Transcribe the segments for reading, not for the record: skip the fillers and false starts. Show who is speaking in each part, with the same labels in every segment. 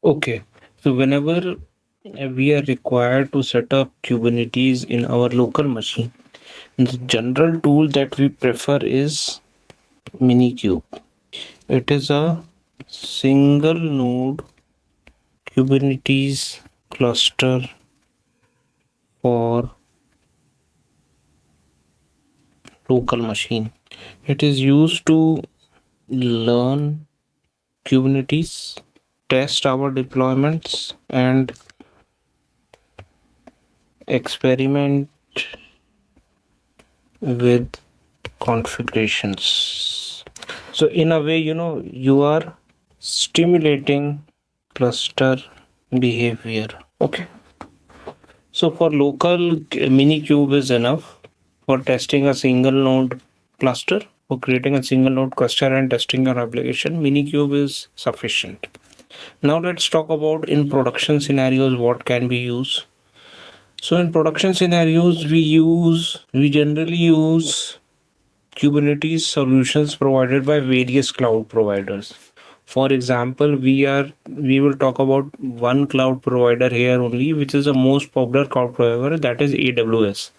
Speaker 1: Okay, so whenever we are required to set up Kubernetes in our local machine, the general tool that we prefer is Minikube. It is a single node Kubernetes cluster for local machine. It is used to learn Kubernetes, test our deployments, and experiment with configurations. So in a way, you are stimulating cluster behavior. Okay. So for local, Minikube is enough for testing a single node cluster. For creating a single node cluster and testing your application, Minikube is sufficient. Now let's talk about in production scenarios what can be used. So in production scenarios, we generally use Kubernetes solutions provided by various cloud providers. For example, we will talk about one cloud provider here only, which is the most popular cloud provider, that is AWS,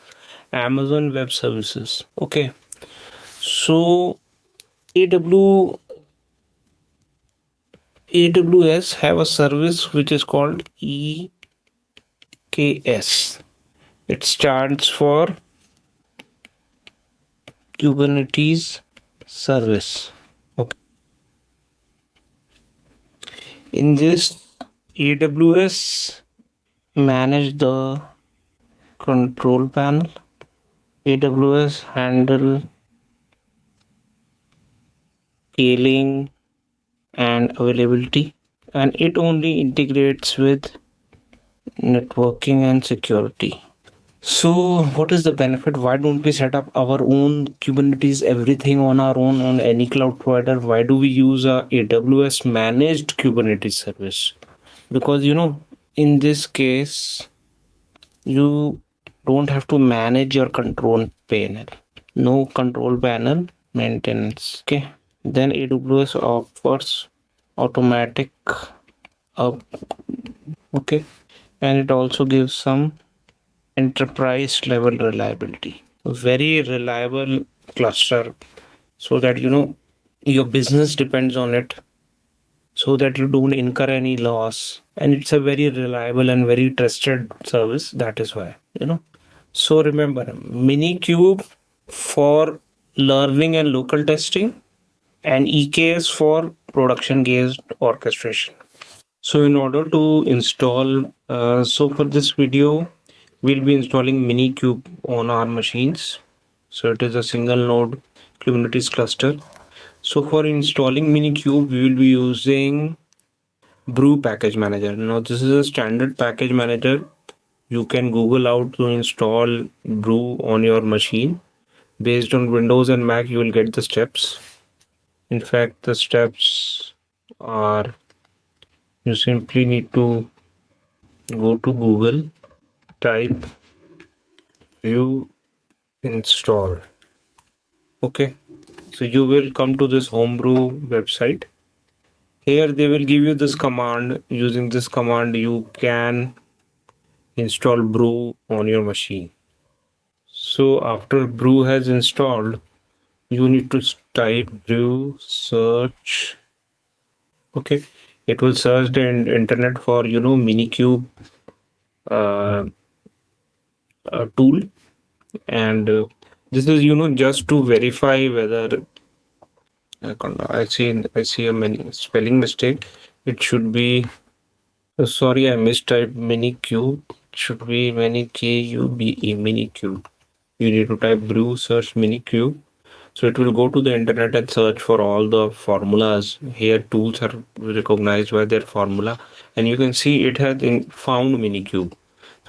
Speaker 1: Amazon Web Services. Okay, so AWS have a service which is called EKS. It stands for Kubernetes Service. Okay. In this, AWS manage the control panel. AWS handle scaling and availability, and it only integrates with networking and security. So what is the benefit? Why don't we set up our own Kubernetes, everything on our own on any cloud provider? Why do we use a AWS managed Kubernetes service? Because in this case, you don't have to manage your control panel. No control panel maintenance. Okay. Then AWS offers automatic up. Okay. And it also gives some enterprise level reliability. Very reliable cluster, so that your business depends on it, so that you don't incur any loss, and it's a very reliable and very trusted service. That is why. So remember, Minikube for learning and local testing, and EKS for production based orchestration. So in order to install, so for this video, we'll be installing Minikube on our machines. So it is a single node Kubernetes cluster. So for installing Minikube, we will be using Brew package manager. Now this is a standard package manager. You can Google out to install Brew on your machine. Based on Windows and Mac, you will get the steps. In fact, the steps are, you simply need to go to Google, type view install. Okay, so you will come to this homebrew website. Here they will give you this command. Using this command, you can install Brew on your machine. So after Brew has installed, you need to type Brew search. Okay, it will search the internet for Minikube tool, and this is just to verify whether I see a spelling mistake. It should be sorry, I mistyped Minikube. It should be Minikube. Minikube. You need to type Brew search Minikube. So it will go to the internet and search for all the formulas. Here tools are recognized by their formula, and you can see it has found Minikube.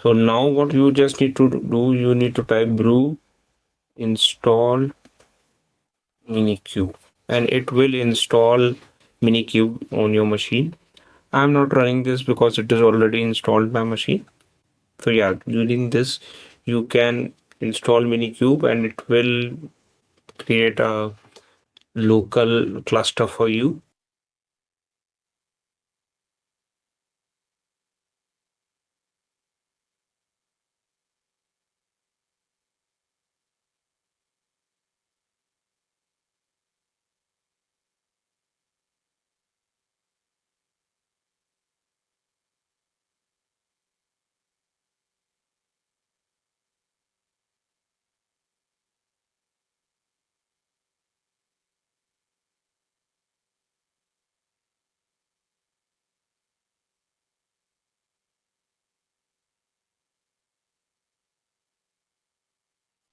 Speaker 1: So now what you just need to do, you need to type Brew install Minikube, and it will install Minikube on your machine. I'm not running this because it is already installed my machine. So yeah, using this you can install Minikube, and it will create a local cluster for you.